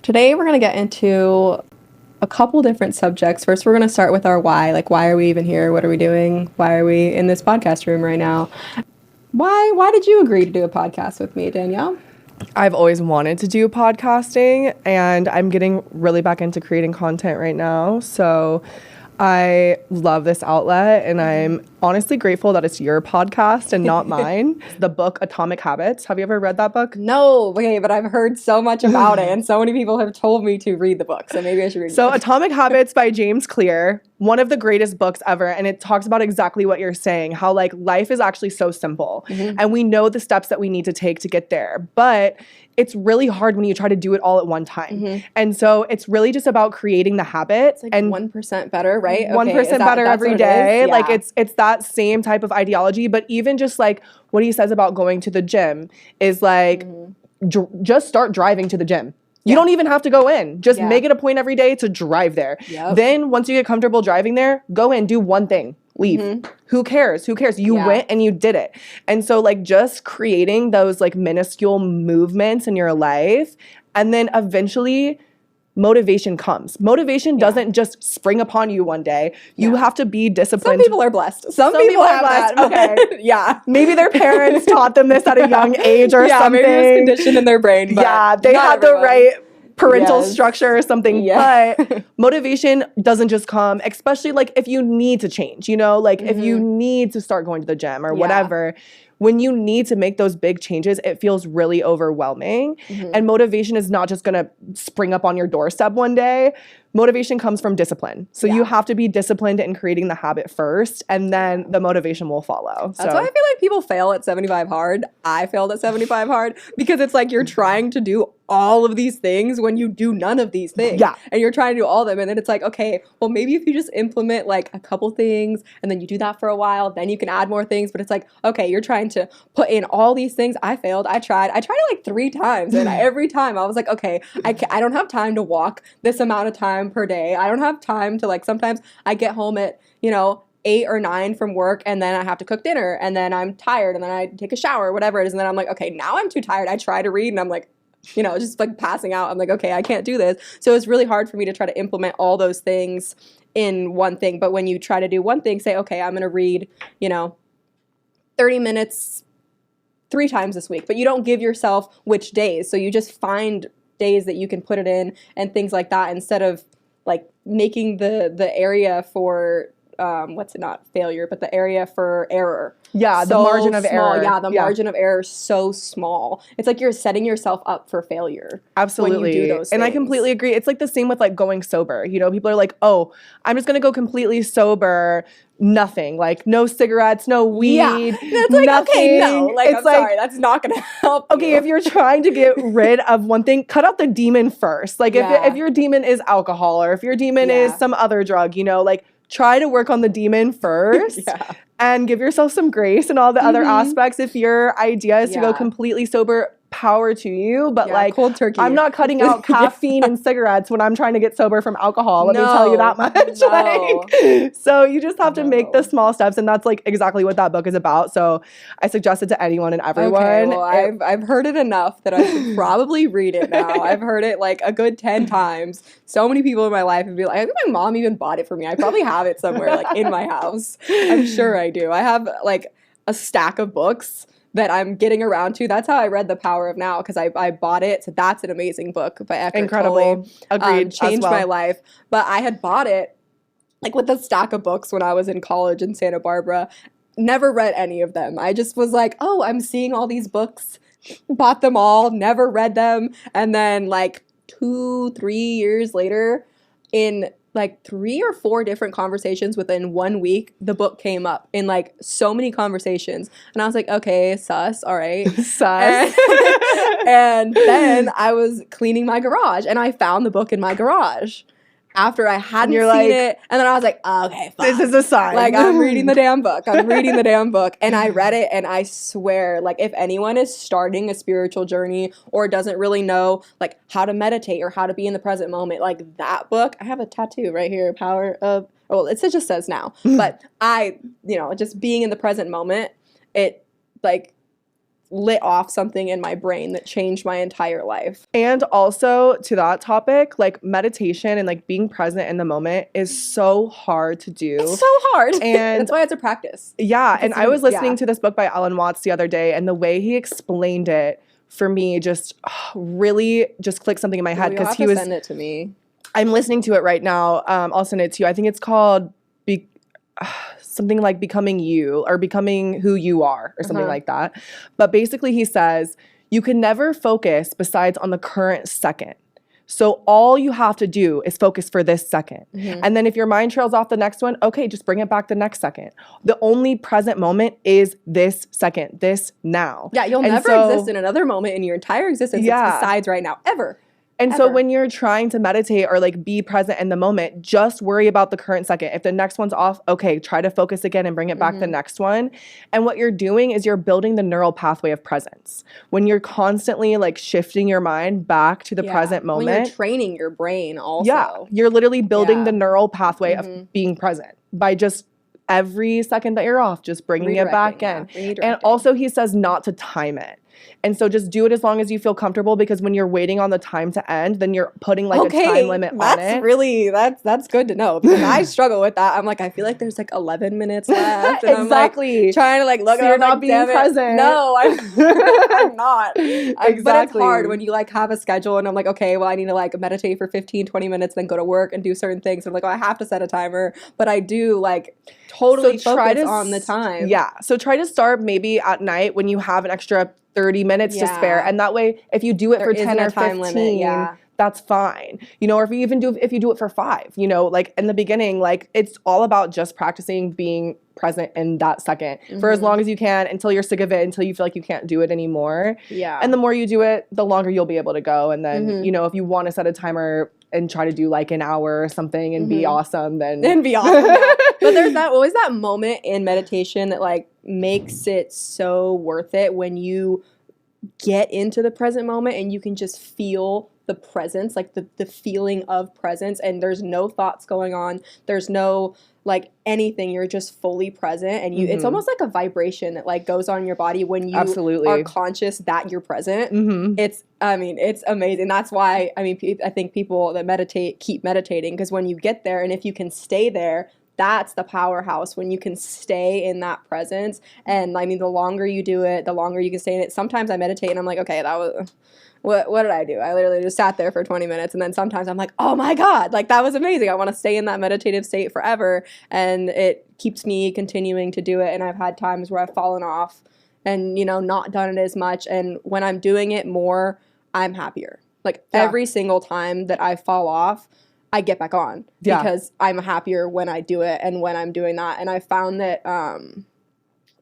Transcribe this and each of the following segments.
Today we're going to get into a couple different subjects. First, we're going to start with our why. Like, why are we even here? What are we doing? Why are we in this podcast room right now? Why did you agree to do a podcast with me, Danielle? I've always wanted to do podcasting, and I'm getting really back into creating content right now. So I love this outlet, and I'm honestly grateful that it's your podcast and not mine. The book Atomic Habits. Have you ever read that book? No, okay, but I've heard so much about it, and so many people have told me to read the book, so maybe I should read So it. Atomic Habits by James Clear, one of the greatest books ever, and it talks about exactly what you're saying, how like life is actually so simple, and we know the steps that we need to take to get there, but it's really hard when you try to do it all at one time. And so it's really just about creating the habit. It's like and 1% better, right? 1% better every day. Like it's that same type of ideology, but even just like what he says about going to the gym is like just start driving to the gym. You don't even have to go in. Just make it a point every day to drive there. Then once you get comfortable driving there, go in, do one thing, leave. Who cares? Who cares? You went and you did it. And so like just creating those like minuscule movements in your life, and then eventually motivation comes. Motivation doesn't just spring upon you one day. You have to be disciplined. Some people are blessed. Some people are blessed. That, okay. Maybe their parents taught them this at a young age or something. Maybe it was conditioned in their brain. But they had the right parental structure or something. But motivation doesn't just come, especially like if you need to change, you know, like if you need to start going to the gym or whatever. When you need to make those big changes, it feels really overwhelming. And motivation is not just gonna spring up on your doorstep one day. Motivation comes from discipline. So you have to be disciplined in creating the habit first, and then the motivation will follow. That's why I feel like people fail at 75 hard. I failed at 75 hard because it's like you're trying to do all of these things when you do none of these things. And you're trying to do all of them. And then it's like, okay, well, maybe if you just implement like a couple things and then you do that for a while, then you can add more things. But it's like, okay, you're trying to put in all these things. I failed. I tried it like 3 times. And every time I was like, okay, I don't have time to walk this amount of time per day. I don't have time to like, sometimes I get home at, 8 or 9 from work, and then I have to cook dinner, and then I'm tired, and then I take a shower, whatever it is. And then I'm like, okay, now I'm too tired. I try to read and I'm like, just like passing out. I'm like, okay, I can't do this. So it's really hard for me to try to implement all those things in one thing. But when you try to do one thing, say, okay, I'm going to read, 30 minutes 3 times this week, but you don't give yourself which days. So you just find days that you can put it in and things like that, instead of like making the area for not failure, but the area for error. Yeah, so the margin of small. error. Yeah, the margin of error is so small. It's like you're setting yourself up for failure. Absolutely. When you do those things. And I completely agree. It's like the same with like going sober. People are like, oh, I'm just going to go completely sober. Nothing. Like no cigarettes, no weed. Yeah. That's like, nothing. Okay, no. Like, I'm sorry, that's not going to help Okay, if you're trying to get rid of one thing, cut out the demon first. Like if your demon is alcohol, or if your demon is some other drug, like try to work on the demon first. And give yourself some grace and all the other aspects. If your idea is to go completely sober, power to you. But like, cold turkey. I'm not cutting out caffeine and cigarettes when I'm trying to get sober from alcohol. Let me tell you that much. Like, so you just have to make the small steps. And that's like exactly what that book is about. So I suggest it to anyone and everyone. Okay, well, I've heard it enough that I should probably read it now. I've heard it like a good 10 times. So many people in my life would be like, I think my mom even bought it for me. I probably have it somewhere like in my house. I'm sure I do. I have like a stack of books that I'm getting around to. That's how I read The Power of Now, because I bought it. So that's an amazing book by Eckhart Tolle. Agreed. Changed my life. But I had bought it like with a stack of books when I was in college in Santa Barbara. Never read any of them. I just was like, oh, I'm seeing all these books. Bought them all. Never read them. And then like 2-3 years later, in like 3 or 4 different conversations within 1 week, the book came up in like so many conversations. And I was like, okay, sus, all right. Sus. And then I was cleaning my garage and I found the book in my garage after I hadn't seen it. And then I was like, okay, fuck. This is a sign. Like, I'm reading the damn book. And I read it, and I swear, like, if anyone is starting a spiritual journey or doesn't really know, like, how to meditate or how to be in the present moment, like, that book, I have a tattoo right here, Power of, well, it just says now. But just being in the present moment, it, like, lit off something in my brain that changed my entire life. And also to that topic, like meditation and like being present in the moment is so hard to do. It's so hard. And that's why it's a practice. Yeah. And I was listening to this book by Alan Watts the other day, and the way he explained it for me just really just clicked something in my head, because he was send it to me. I'm listening to it right now. I'll send it to you. I think it's called something like Becoming You, or Becoming Who You Are, or something like that. But basically he says you can never focus besides on the current second. So all you have to do is focus for this second. And then if your mind trails off the next one, okay, just bring it back the next second. The only present moment is this second, this now. Yeah, you'll never exist in another moment in your entire existence besides right now, ever. And so when you're trying to meditate or like be present in the moment, just worry about the current second. If the next one's off, okay, try to focus again and bring it back the next one. And what you're doing is you're building the neural pathway of presence. When you're constantly like shifting your mind back to the present moment. When you're training your brain also. Yeah, you're literally building the neural pathway of being present by just every second that you're off, just bringing it back in. And also he says not to time it. And so just do it as long as you feel comfortable, because when you're waiting on the time to end, then you're putting like a time limit on it. That's good to know, because I struggle with that. I'm like, I feel like there's like 11 minutes left. And Exactly. I'm like trying to like look so at you're it, not like, being present. No, I'm not. Exactly. But it's hard when you like have a schedule and I'm like, okay, well I need to like meditate for 15, 20 minutes, then go to work and do certain things. I'm like, oh, I have to set a timer. But I do like totally focus on the time. Yeah. So try to start maybe at night when you have an extra 30 minutes to spare, and that way if you do it for 10 or 15 that's fine, you know, or if you do it for 5, you know, like in the beginning, like it's all about just practicing being present in that second for as long as you can, until you're sick of it, until you feel like you can't do it anymore. And the more you do it, the longer you'll be able to go. And then you know, if you want to set a timer and try to do like an hour or something and be awesome, then be awesome. But there's always that moment in meditation that like makes it so worth it, when you get into the present moment and you can just feel the presence, like the feeling of presence, and there's no thoughts going on, there's no like anything, you're just fully present, and you it's almost like a vibration that like goes on in your body when you are conscious that you're present. It's amazing. That's why I think people that meditate keep meditating, because when you get there, and if you can stay there, that's the powerhouse, when you can stay in that presence. And I mean, the longer you do it, the longer you can stay in it. Sometimes I meditate and I'm like, okay, that was, what did I do? I literally just sat there for 20 minutes. And then sometimes I'm like, oh my God, like that was amazing. I want to stay in that meditative state forever. And it keeps me continuing to do it. And I've had times where I've fallen off and, you know, not done it as much. And when I'm doing it more, I'm happier. Like every single time that I fall off, I get back on because I'm happier when I do it and when I'm doing that. And I found that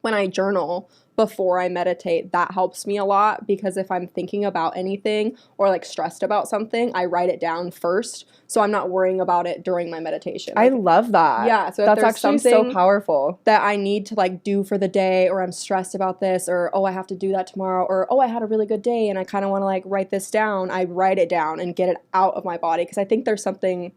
when I journal before I meditate, that helps me a lot, because if I'm thinking about anything or like stressed about something, I write it down first, so I'm not worrying about it during my meditation. I love that. Yeah, so that's actually so powerful. That I need to like do for the day, or I'm stressed about this, or oh, I have to do that tomorrow, or oh, I had a really good day and I kind of want to like write this down. I write it down and get it out of my body, because I think there's something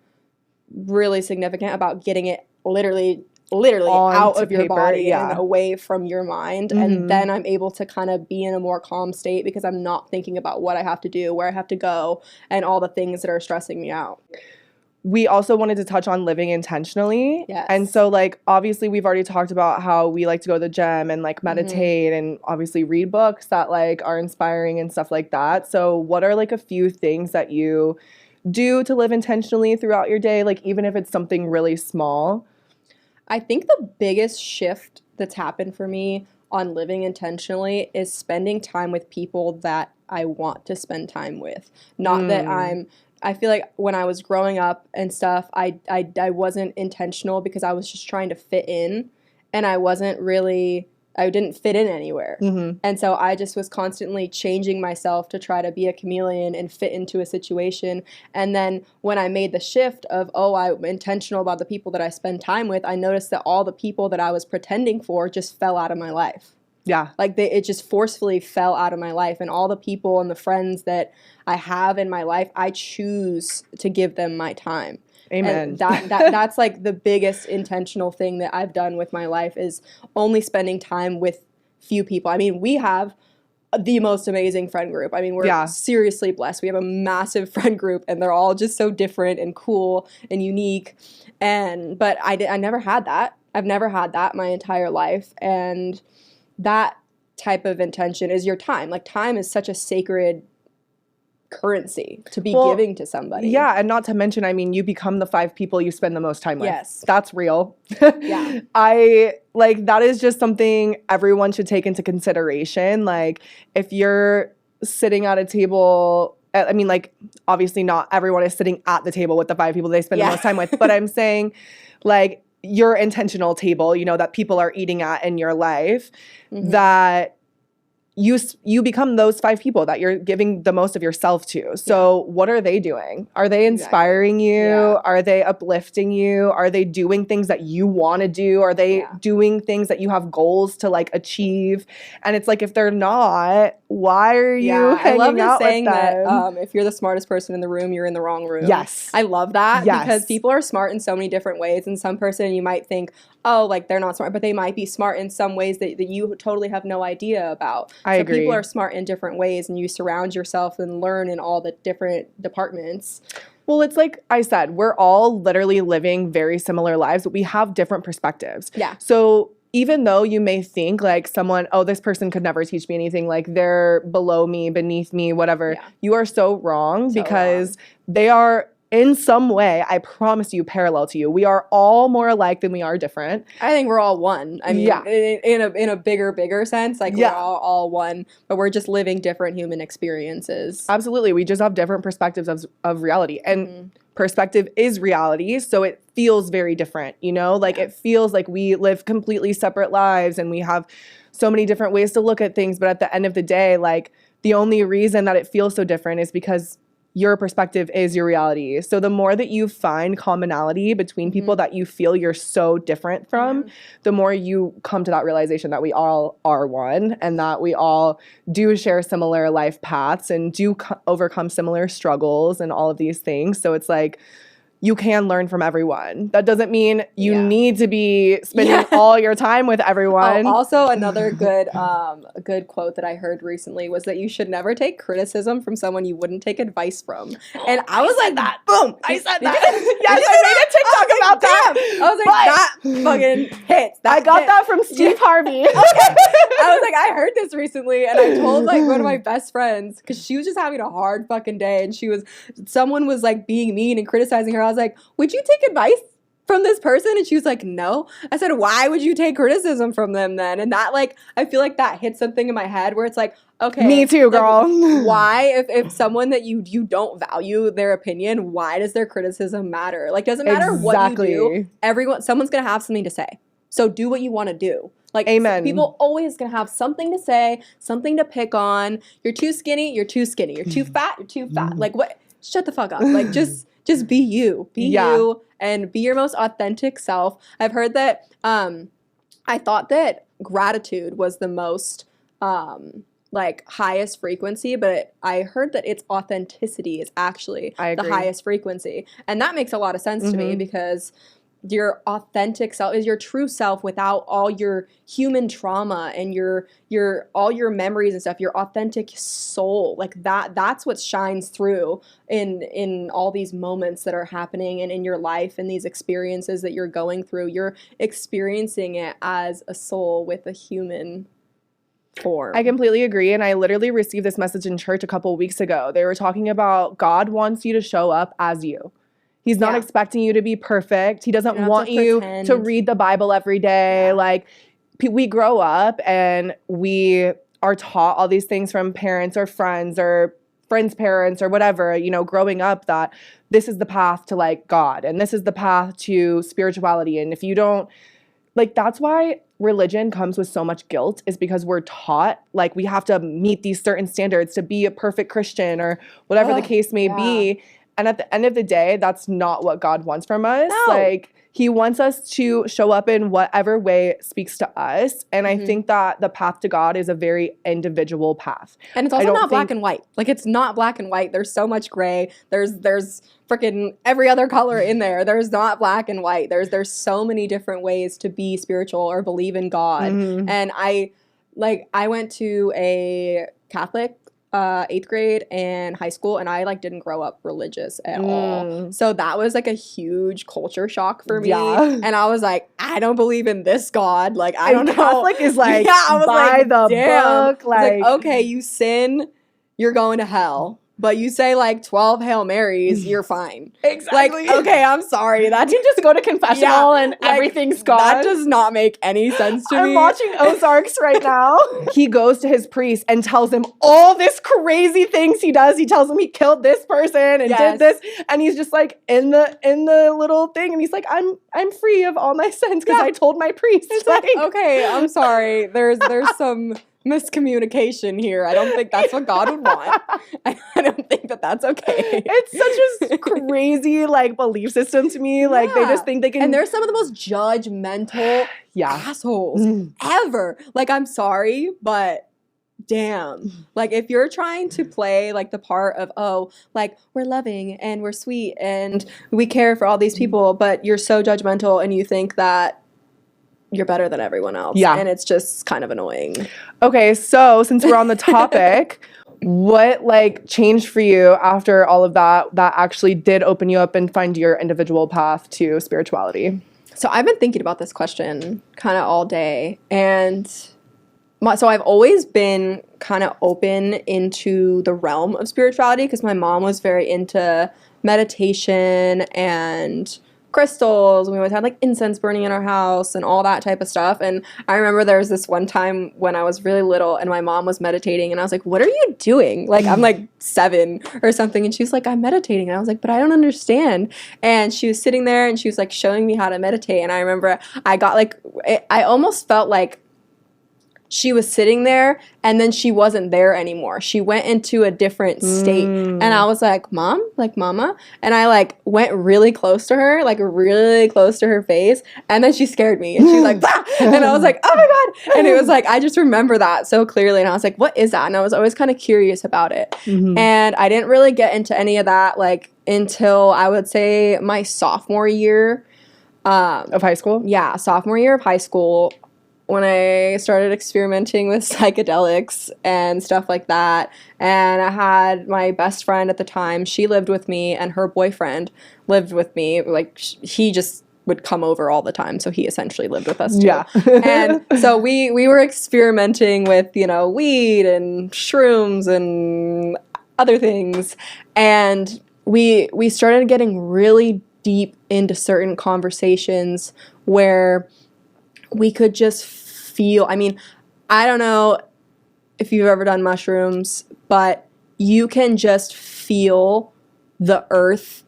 really significant about getting it literally out of your body and away from your mind. And then I'm able to kind of be in a more calm state, because I'm not thinking about what I have to do, where I have to go, and all the things that are stressing me out. We also wanted to touch on living intentionally. Yes. And so like obviously we've already talked about how we like to go to the gym and like meditate and obviously read books that like are inspiring and stuff like that. So what are like a few things that you do to live intentionally throughout your day, like even if it's something really small? I think the biggest shift that's happened for me on living intentionally is spending time with people that I want to spend time with. Not that I feel like when I was growing up and stuff, I wasn't intentional because I was just trying to fit in, and I didn't fit in anywhere. And so I just was constantly changing myself to try to be a chameleon and fit into a situation. And then when I made the shift of, I'm intentional about the people that I spend time with, I noticed that all the people that I was pretending for just fell out of my life. Yeah. Like it just forcefully fell out of my life. And all the people and the friends that I have in my life, I choose to give them my time. Amen. And that's like the biggest intentional thing that I've done with my life, is only spending time with few people. I mean, we have the most amazing friend group. I mean, we're seriously blessed. We have a massive friend group, and they're all just so different and cool and unique. But I never had that. I've never had that my entire life. And that type of intention is your time. Like, time is such a sacred currency to be giving to somebody. Yeah, and not to mention, I mean, you become the 5 people you spend the most time with. Yes. That's real. Yeah. That is just something everyone should take into consideration. Like, if you're sitting at a table, I mean, like, obviously not everyone is sitting at the table with the 5 people they spend the most time with, but I'm saying, like, your intentional table, you know, that people are eating at in your life, that you become those 5 people that you're giving the most of yourself to. So what are they doing? Are they inspiring you? Yeah. Are they uplifting you? Are they doing things that you want to do? Are they doing things that you have goals to like achieve? And it's like, if they're not, why are you hanging out with them? I love the saying that if you're the smartest person in the room, you're in the wrong room. Yes. I love that because people are smart in so many different ways. And some person you might think, oh, like they're not smart, but they might be smart in some ways that you totally have no idea about. I agree. People are smart in different ways, and you surround yourself and learn in all the different departments. Well, it's like I said, we're all literally living very similar lives, but we have different perspectives. Yeah. So even though you may think like someone, oh, this person could never teach me anything, like they're below me, beneath me, whatever, you are so wrong because they are in some way, I promise you, parallel to you. We are all more alike than we are different. I think we're all one. I mean, in a bigger sense, like we're all one, but we're just living different human experiences. Absolutely. We just have different perspectives of reality. And perspective is reality, so it feels very different, you know? Like it feels like we live completely separate lives and we have so many different ways to look at things, but at the end of the day, like the only reason that it feels so different is because your perspective is your reality. So the more that you find commonality between people that you feel you're so different from, the more you come to that realization that we all are one and that we all do share similar life paths and do overcome similar struggles and all of these things. So it's like, you can learn from everyone. That doesn't mean you need to be spending all your time with everyone. Also, another good quote that I heard recently was that you should never take criticism from someone you wouldn't take advice from. And I was like, that. Boom. I said that. Yes, I made a TikTok about that. I was like, that fucking hits. I got that from Steve Harvey. Okay. I was like, I heard this recently, and I told like one of my best friends, because she was just having a hard fucking day, and someone was like being mean and criticizing her. I was like, would you take advice from this person? And she was like, no. I said, why would you take criticism from them then? And that, like, I feel like that hit something in my head where it's like, okay. Me too, girl. Like, why, if someone that you don't value their opinion, why does their criticism matter? Like, doesn't matter what you do. Someone's going to have something to say. So do what you want to do. Like, amen. People always going to have something to say, something to pick on. You're too skinny, you're too skinny. You're too fat, you're too fat. Like, what? Shut the fuck up. Like, just be you. Be you and be your most authentic self. I've heard that I thought that gratitude was the most like highest frequency, but I heard that its authenticity is actually the highest frequency. And that makes a lot of sense to me because your authentic self is your true self without all your human trauma and your all your memories and stuff, your authentic soul. Like that's what shines through in all these moments that are happening and in your life and these experiences that you're going through. You're experiencing it as a soul with a human form. I completely agree. And I literally received this message in church a couple of weeks ago. They were talking about God wants you to show up as you. He's not expecting you to be perfect. He doesn't want you to read the Bible every day. Yeah. Like, we grow up and we are taught all these things from parents or friends parents or whatever, you know, growing up, that this is the path to like God and this is the path to spirituality. And if you don't, like, that's why religion comes with so much guilt, is because we're taught like we have to meet these certain standards to be a perfect Christian or whatever the case may be. And at the end of the day, that's not what God wants from us. No. Like, he wants us to show up in whatever way speaks to us. And I think that the path to God is a very individual path. And it's also not black and white. Like, it's not black and white. There's so much gray. There's freaking every other color in there. There's not black and white. There's so many different ways to be spiritual or believe in God. And I went to a Catholic 8th grade and high school, and I like didn't grow up religious at all. So that was like a huge culture shock for me. And I was like, I don't believe in this God. Like, I don't know. Catholic is like I was by like, the damn. book. Like, okay, you sin, you're going to hell. But you say like 12 Hail Marys, you're fine. Exactly. Like, okay, I'm sorry. That you just go to confessional and like, everything's gone. That does not make any sense to me. I'm watching Ozarks right now. He goes to his priest and tells him all this crazy things he does. He tells him he killed this person and did this, and he's just like in the little thing, and he's like, I'm free of all my sins because I told my priest. It's like, okay, I'm sorry. There's some miscommunication here. I don't think that's what God would want. I don't think that that's okay. It's such a crazy like belief system to me. Like they just think they can. And they're some of the most judgmental assholes ever. Like, I'm sorry, but damn. Like, if you're trying to play like the part of, oh, like we're loving and we're sweet and we care for all these people, but you're so judgmental and you think that you're better than everyone else. Yeah. And it's just kind of annoying. Okay, so since we're on the topic, what like changed for you after all of that actually did open you up and find your individual path to spirituality? So I've been thinking about this question kind of all day. And so I've always been kind of open into the realm of spirituality because my mom was very into meditation and crystals. We always had like incense burning in our house and all that type of stuff. And I remember there was this one time when I was really little and my mom was meditating and I was like, what are you doing? Like, I'm like 7 or something. And she's like, I'm meditating. And I was like, but I don't understand. And she was sitting there and she was like showing me how to meditate. And I remember I got like, I almost felt like she was sitting there and then she wasn't there anymore. She went into a different state. And I was like, Mom? Like, Mama? And I like went really close to her, like really close to her face. And then she scared me and she was like, bah! And I was like, oh my God. And it was like, I just remember that so clearly. And I was like, what is that? And I was always kind of curious about it. And I didn't really get into any of that like until I would say my sophomore year. Of high school? Yeah, sophomore year of high school. When I started experimenting with psychedelics and stuff like that. And I had my best friend at the time. She lived with me and her boyfriend lived with me. Like, he just would come over all the time. So he essentially lived with us too. Yeah. And so we were experimenting with, you know, weed and shrooms and other things. And we started getting really deep into certain conversations where we could just feel, I mean, I don't know if you've ever done mushrooms, but you can just feel the earth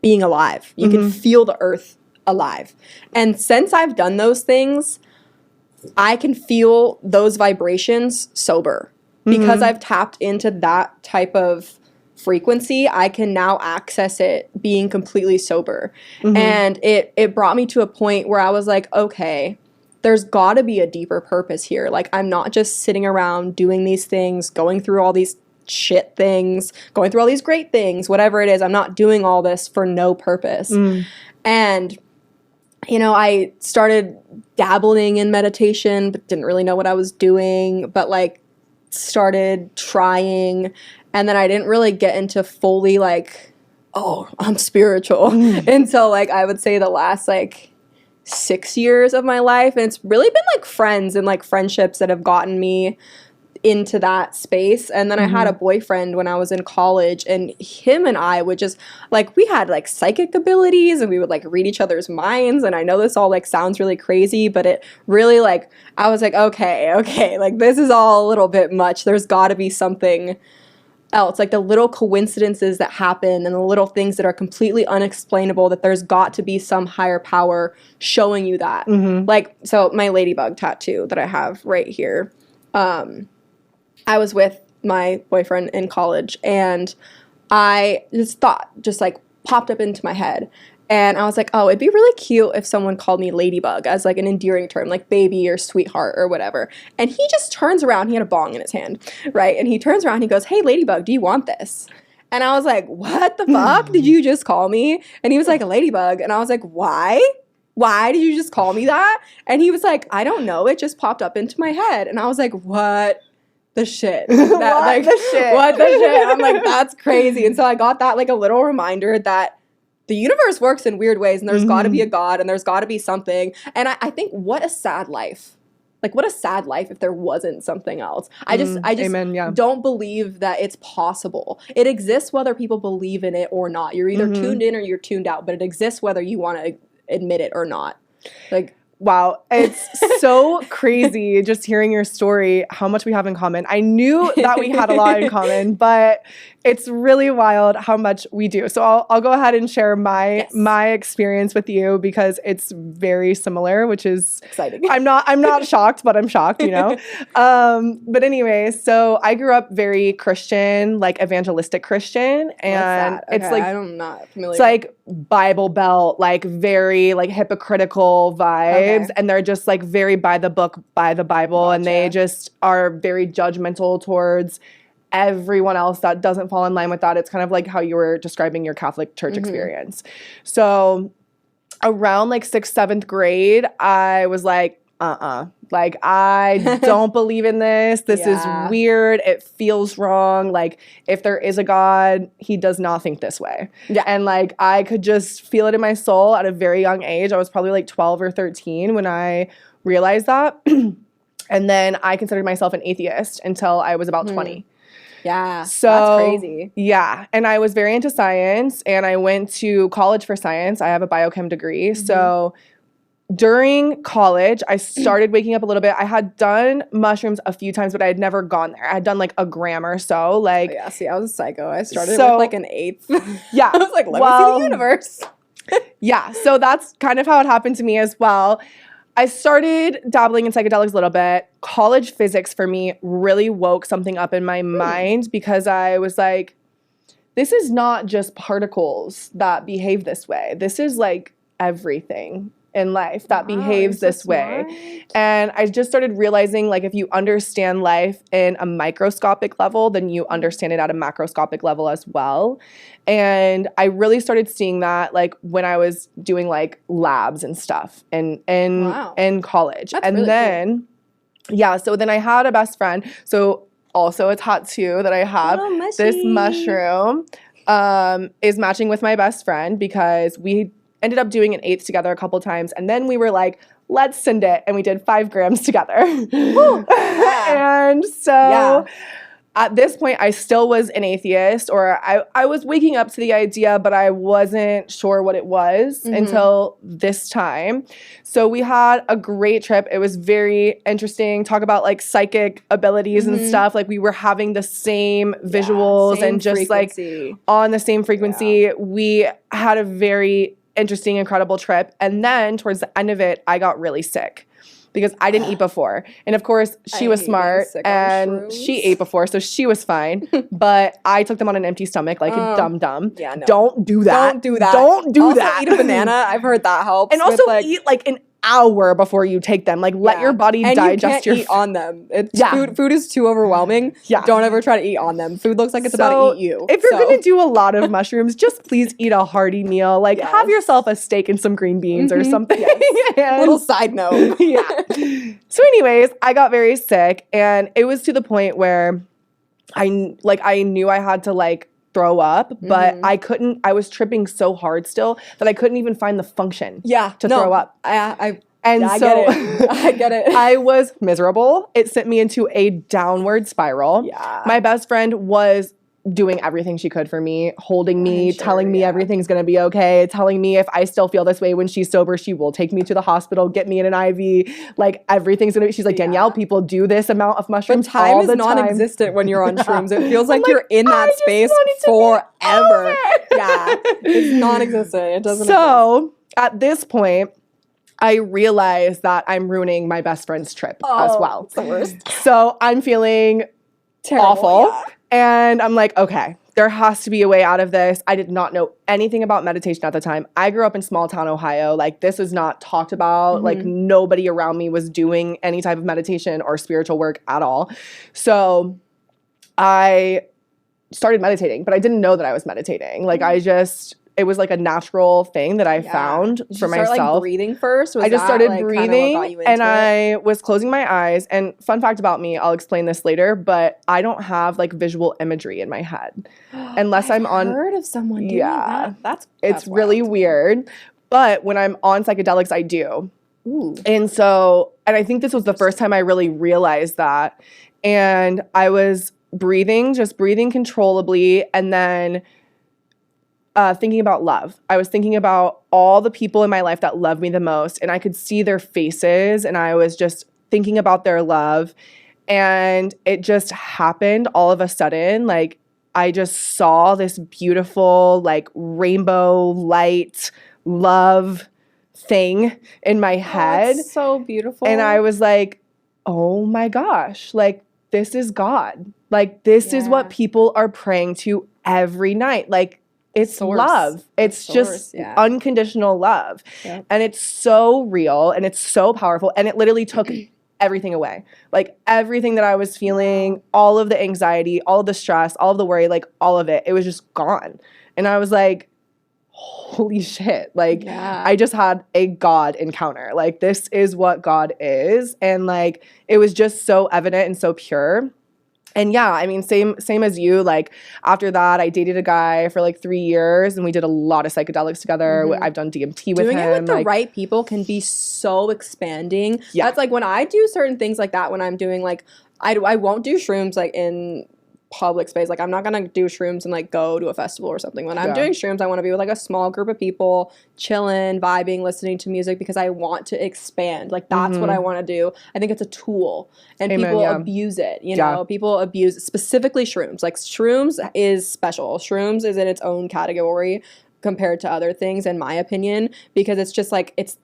being alive. You can feel the earth alive. And since I've done those things, I can feel those vibrations sober. Because I've tapped into that type of frequency, I can now access it being completely sober. And it brought me to a point where I was like, okay, there's got to be a deeper purpose here. Like, I'm not just sitting around doing these things, going through all these shit things, going through all these great things, whatever it is. I'm not doing all this for no purpose. And, you know, I started dabbling in meditation, but didn't really know what I was doing, but like started trying. And then I didn't really get into fully like, oh, I'm spiritual until like I would say the last like 6 years of my life. And it's really been like friends and like friendships that have gotten me into that space. And then I had a boyfriend when I was in college, and him and I would just like, we had like psychic abilities and we would like read each other's minds. And I know this all like sounds really crazy, but it really like, I was like, okay, like this is all a little bit much. There's got to be something else, like the little coincidences that happen and the little things that are completely unexplainable, that there's got to be some higher power showing you that. Like, so my ladybug tattoo that I have right here, I was with my boyfriend in college and I just thought, just like popped up into my head. And I was like, oh, it'd be really cute if someone called me Ladybug as like an endearing term, like baby or sweetheart or whatever. And he just turns around, he had a bong in his hand, right? And he turns around, he goes, hey, Ladybug, do you want this? And I was like, what the fuck did you just call me? And he was like, a ladybug. And I was like, why? Why did you just call me that? And he was like, I don't know, it just popped up into my head. And I was like, what the shit? What the shit? What the shit? I'm like, that's crazy. And so I got that, like, a little reminder that the universe works in weird ways, and there's got to be a God, and there's got to be something. And I think, what a sad life. Like, what a sad life if there wasn't something else. I just Amen, yeah. don't believe that it's possible. It exists whether people believe in it or not. You're either tuned in or you're tuned out, but it exists whether you want to admit it or not. Like, wow, it's so crazy just hearing your story, how much we have in common. I knew that we had a lot in common, but it's really wild how much we do. So I'll go ahead and share my experience with you because it's very similar, which is exciting. I'm not shocked, but I'm shocked, you know. But anyway, so I grew up very Christian, like evangelistic Christian, and it's like I'm not familiar. It's like Bible Belt, like very like hypocritical vibes, and they're just like very by the book, by the Bible, and they just are very judgmental towards everyone else that doesn't fall in line with that. It's kind of like how you were describing your Catholic church experience. So around like 6th, 7th grade, I was like, like, I don't believe in this. This is weird. It feels wrong. Like, if there is a God, he does not think this way. Yeah. And like, I could just feel it in my soul at a very young age. I was probably like 12 or 13 when I realized that. And then I considered myself an atheist until I was about 20. Yeah, so that's crazy. Yeah, and I was very into science, and I went to college for science. I have a biochem degree. So during college, I started waking up a little bit. I had done mushrooms a few times, but I had never gone there. I had done like a gram or so. Like, see, I was a psycho. I started with like an 8th. Yeah, I was like, let me see the universe. Yeah, so that's kind of how it happened to me as well. I started dabbling in psychedelics a little bit. College physics for me really woke something up in my mind because I was like, this is not just particles that behave this way. This is like everything in life that behaves this way. And I just started realizing, like, if you understand life in a microscopic level, then you understand it at a macroscopic level as well. And I really started seeing that, like, when I was doing like labs and stuff in college. That's and really then cool. So then I had a best friend. So also a tattoo that I have, this mushroom is matching with my best friend because we ended up doing an 8th together a couple times, and then we were like, let's send it, and we did 5 grams together. And so at this point, I still was an atheist, or I was waking up to the idea, but I wasn't sure what it was until this time. So we had a great trip. It was very interesting. Talk about like psychic abilities and stuff. Like, we were having the same visuals and just frequency. Like on the same frequency. Yeah. We had a very interesting, incredible trip. And then towards the end of it, I got really sick because I didn't eat before. And of course, she was smart and she ate before, so she was fine. But I took them on an empty stomach like a dumb. Yeah, no. Don't do that. Don't do that. Don't do also, that. Eat a banana. I've heard that helps. And also eat like an hour before you take them. Like, let your body digest your food. Eat on them. Food is too overwhelming. Yeah. Don't ever try to eat on them. Food looks like it's about to eat you. If you're going to do a lot of mushrooms, just please eat a hearty meal. Like, have yourself a steak and some green beans or something. Yes. Little side note. So anyways, I got very sick, and it was to the point where I knew I had to like throw up, but I was tripping so hard still that I couldn't even find the function to throw up. I get it. I was miserable. It sent me into a downward spiral. Yeah. My best friend was doing everything she could for me, holding me, telling me everything's going to be okay, telling me if I still feel this way when she's sober, she will take me to the hospital, get me in an IV, like everything's going to be, she's like, Danielle, people do this amount of mushrooms all the time. Time is non-existent when you're on shrooms. It feels like you're in that space forever. Yeah, it's non-existent. It doesn't exist. At this point, I realized that I'm ruining my best friend's trip as well. It's the worst. So I'm feeling awful. Yeah. And I'm like, okay, there has to be a way out of this. I did not know anything about meditation at the time. I grew up in small town Ohio. Like, this was not talked about. Like, nobody around me was doing any type of meditation or spiritual work at all. So I started meditating, but I didn't know that I was meditating. Like, it was like a natural thing that I found for myself. Start, like, breathing first? I just started like, breathing, and I was closing my eyes. And fun fact about me, I'll explain this later, but I don't have like visual imagery in my head unless I'm on. I've heard of someone doing that. It's really weird. But when I'm on psychedelics, I do. Ooh. And I think this was the first time I really realized that. And I was just breathing controllably, and then thinking about love. I was thinking about all the people in my life that love me the most, and I could see their faces, and I was just thinking about their love. And it just happened all of a sudden. Like, I just saw this beautiful, like, rainbow light love thing in my head. That's so beautiful. And I was like, oh my gosh, like, this is God. Like, this is what people are praying to every night. Like, it's love. It's just unconditional love. Yep. And it's so real, and it's so powerful. And it literally took everything away. Like, everything that I was feeling, all of the anxiety, all of the stress, all of the worry, like, all of it was just gone. And I was like, holy shit. Like, I just had a God encounter. Like, this is what God is. And like, it was just so evident and so pure. And yeah, I mean, same as you. Like, after that, I dated a guy for like 3 years, and we did a lot of psychedelics together. Mm-hmm. I've done DMT with him. Doing it with the right people can be so expanding. Yeah. That's like when I do certain things like that, when I'm doing like, I won't do shrooms like in public space. Like, I'm not gonna do shrooms and like go to a festival or something. When I'm doing shrooms, I want to be with like a small group of people, chilling, vibing, listening to music, because I want to expand. Like, that's what I want to do. I think it's a tool, and people abuse it. You know, people abuse specifically shrooms. Like, shrooms is special. Shrooms is in its own category compared to other things, in my opinion, because it's just like, it's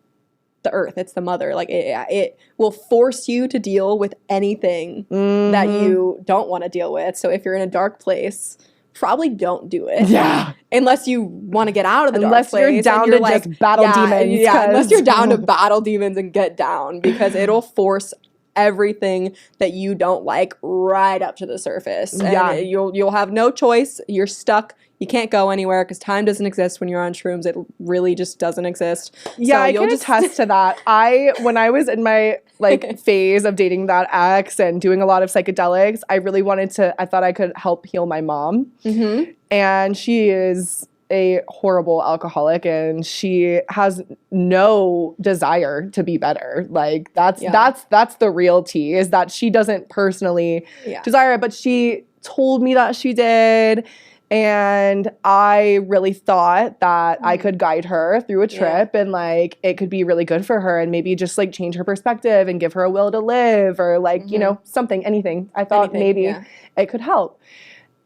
the earth, it's the mother. Like, it will force you to deal with anything that you don't want to deal with. So if you're in a dark place, probably don't do it. Yeah. Unless you want to get out of the dark place. Unless you're down to like, just battle demons. Yeah, unless you're down to battle demons and get down, because it'll force everything that you don't like right up to the surface. And you'll have no choice. You're stuck. You can't go anywhere because time doesn't exist when you're on shrooms. It really just doesn't exist. Yeah, so I can attest to that. When I was in my like phase of dating that ex and doing a lot of psychedelics, I really I thought I could help heal my mom. Mm-hmm. And she is a horrible alcoholic, and she has no desire to be better. Like, that's the real tea, is that she doesn't personally desire it, but she told me that she did. And I really thought that I could guide her through a trip, and like, it could be really good for her, and maybe just like change her perspective and give her a will to live, or like, you know, anything. I thought maybe it could help.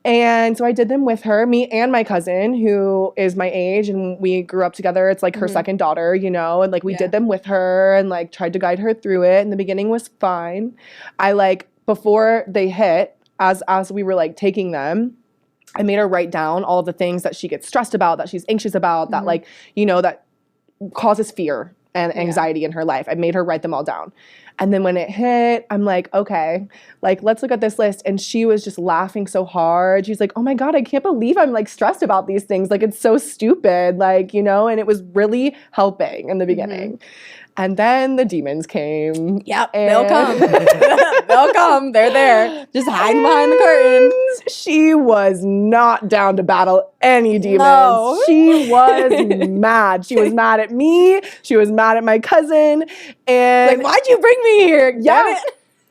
And so I did them with her, me and my cousin, who is my age, and we grew up together. It's like her second daughter, you know, and like, we did them with her and like tried to guide her through it. In the beginning was fine. I like, before they hit, as we were like taking them, I made her write down all of the things that she gets stressed about, that she's anxious about, that like, you know, that causes fear and anxiety in her life. I made her write them all down. And then when it hit, I'm like, okay, like, let's look at this list. And she was just laughing so hard. She's like, oh my God, I can't believe I'm like stressed about these things. Like, it's so stupid, like, you know, and it was really helping in the beginning. And then the demons came. Yep, they'll come. They'll come. They're there. Just hiding behind the curtains. She was not down to battle any demons. No. She was mad. She was mad at me. She was mad at my cousin. And like, why'd you bring me here? Yeah.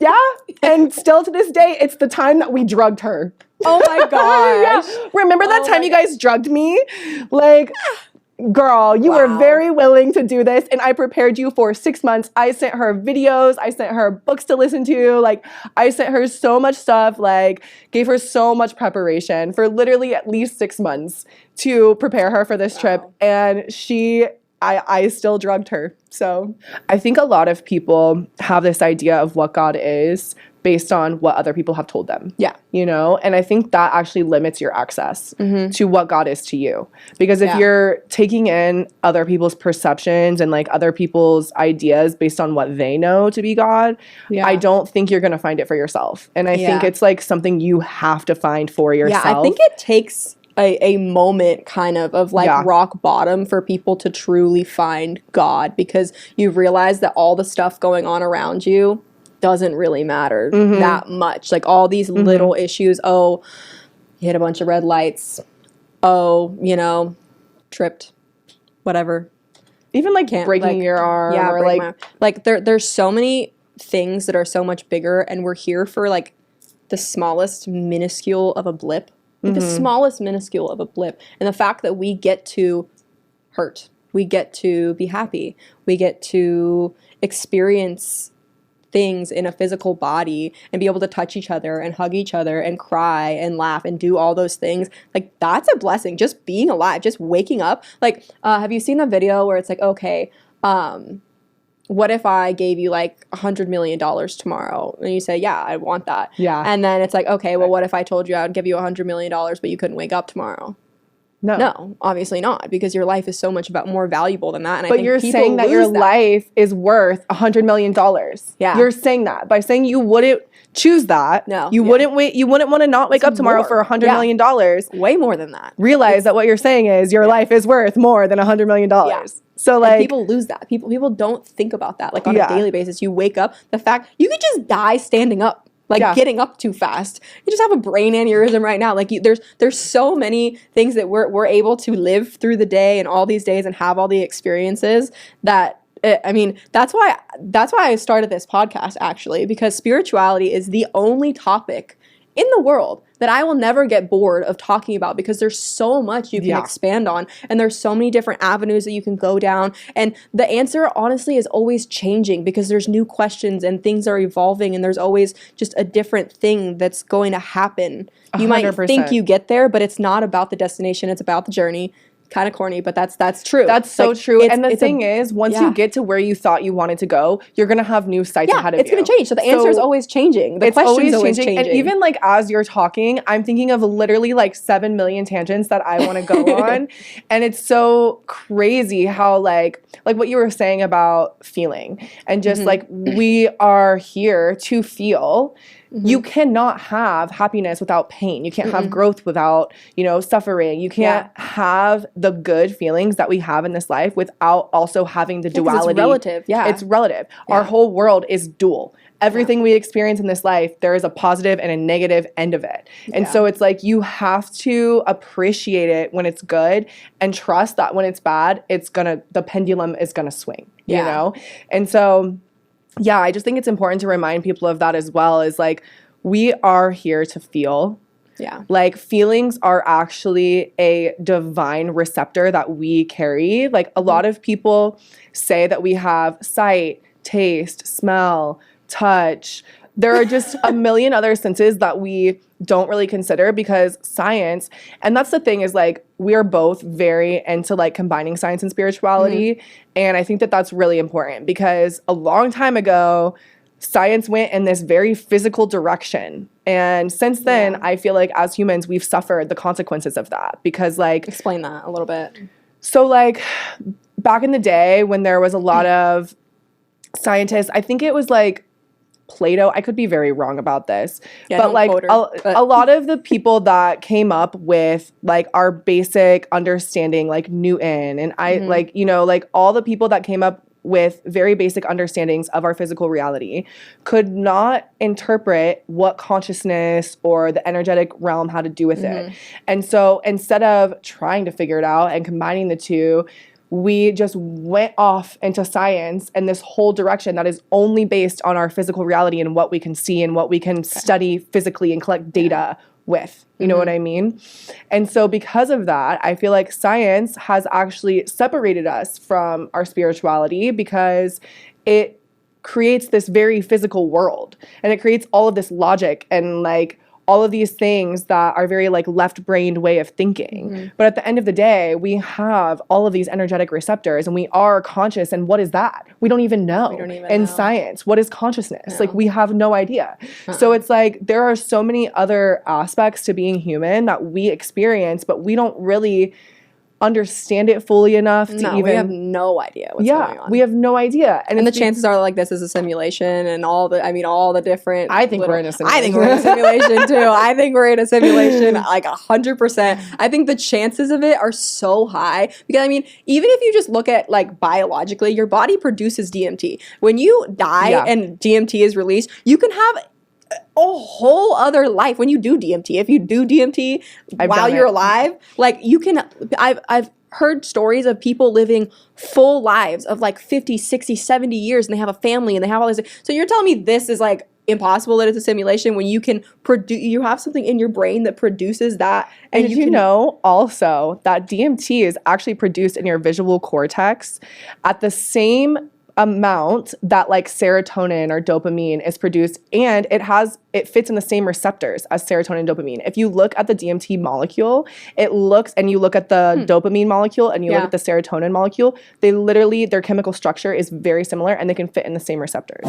Yeah. And still to this day, it's the time that we drugged her. Oh my gosh. Remember that time you guys drugged me? Like... Girl, you were very willing to do this, and I prepared you for 6 months. I sent her videos. I sent her books to listen to. Like, I sent her so much stuff, like, gave her so much preparation for literally at least 6 months to prepare her for this trip. And I still drugged her. So I think a lot of people have this idea of what God is based on what other people have told them. Yeah. You know? And I think that actually limits your access to what God is to you. Because if you're taking in other people's perceptions and like other people's ideas based on what they know to be God, I don't think you're going to find it for yourself. And I think it's like something you have to find for yourself. Yeah, I think it takes a moment kind of like rock bottom for people to truly find God, because you realize that all the stuff going on around you doesn't really matter that much. Like all these little issues. Oh, you hit a bunch of red lights. Oh, you know, tripped. Whatever. Even like breaking your arm, or like there's so many things that are so much bigger, and we're here for like the smallest minuscule of a blip. Like the smallest minuscule of a blip. And the fact that we get to hurt, we get to be happy, we get to experience things in a physical body and be able to touch each other and hug each other and cry and laugh and do all those things. Like that's a blessing. Just being alive, just waking up. Like, have you seen the video where it's like, okay, what if I gave you like $100 million tomorrow? And you say, yeah, I want that. Yeah. And then it's like, okay, well, what if I told you I would give you $100 million, but you couldn't wake up tomorrow? No, obviously not, because your life is so much more valuable than that. And but you're saying that your life is worth $100 million. Yeah. You're saying that by saying you wouldn't choose that. No. You wouldn't wait. You wouldn't want to not wake up tomorrow for $100 million. Way more than that. Realize that what you're saying is your life is worth more than $100 million. Yeah. So like, and people lose that. People don't think about that. Like on a daily basis, you wake up, the fact you could just die standing up. Like getting up too fast. You just have a brain aneurysm right now. Like there's so many things that we're able to live through the day and all these days and have all the experiences that I mean, that's why I started this podcast, actually, because spirituality is the only topic in the world that I will never get bored of talking about, because there's so much you can expand on, and there's so many different avenues that you can go down, and the answer honestly is always changing, because there's new questions and things are evolving, and there's always just a different thing that's going to happen. You 100%. Might think you get there, but it's not about the destination, it's about the journey. Kind of corny, but that's true. That's so true. And the thing is, once you get to where you thought you wanted to go, you're going to have new sights ahead of you. It's going to change. So the answer is always changing. The question's always changing. And even like as you're talking, I'm thinking of literally like 7 million tangents that I want to go on. And it's so crazy how like what you were saying about feeling, and just like we are here to feel. You cannot have happiness without pain. You can't have growth without, suffering. You can't have the good feelings that we have in this life without also having the duality. It's relative. Yeah. It's relative. Yeah. Our whole world is dual. Everything we experience in this life, there is a positive and a negative end of it. And so it's like you have to appreciate it when it's good and trust that when it's bad, the pendulum is gonna swing. You know? And so I just think it's important to remind people of that as well, is like, we are here to feel. Yeah. Like, feelings are actually a divine receptor that we carry. Like, a lot of people say that we have sight, taste, smell, touch. There are just a million other senses that we don't really consider, because science, and that's the thing, is like, we're both very into like combining science and spirituality. And I think that that's really important, because a long time ago, science went in this very physical direction. And since then, I feel like as humans, we've suffered the consequences of that, because like... Explain that a little bit. So like back in the day when there was a lot of scientists, I think it was like Plato, I could be very wrong about this, but like a lot of the people that came up with like our basic understanding, like Newton and like, like all the people that came up with very basic understandings of our physical reality could not interpret what consciousness or the energetic realm had to do with it. And so instead of trying to figure it out and combining the two, we just went off into science and this whole direction that is only based on our physical reality and what we can see and what we can study physically and collect data with. You know what I mean? And so because of that, I feel like science has actually separated us from our spirituality, because it creates this very physical world, and it creates all of this logic and like all of these things that are very like left-brained way of thinking. But at the end of the day, we have all of these energetic receptors, and we are conscious. And what is that? We don't even know. In science, what is consciousness? No. Like, we have no idea. So it's like there are so many other aspects to being human that we experience, but we don't really understand it fully enough to even. We have no idea what's going on. We have no idea. And the chances are like this is a simulation and all the different. I think we're in a simulation. I think we're in a simulation too. I think we're in a simulation like 100%. I think the chances of it are so high because I mean, even if you just look at like biologically, your body produces DMT. When you die and DMT is released, you can have a whole other life when you do DMT. If you do DMT while you're alive, like you can, I've heard stories of people living full lives of like 50, 60, 70 years and they have a family and they have all this. So you're telling me this is like impossible, that it's a simulation when you can produce, you have something in your brain that produces that. And did you know also that DMT is actually produced in your visual cortex at the same amount that like serotonin or dopamine is produced, and it fits in the same receptors as serotonin and dopamine. If you look at the DMT molecule, and you look at the dopamine molecule and you look at the serotonin molecule, they literally, their chemical structure is very similar and they can fit in the same receptors.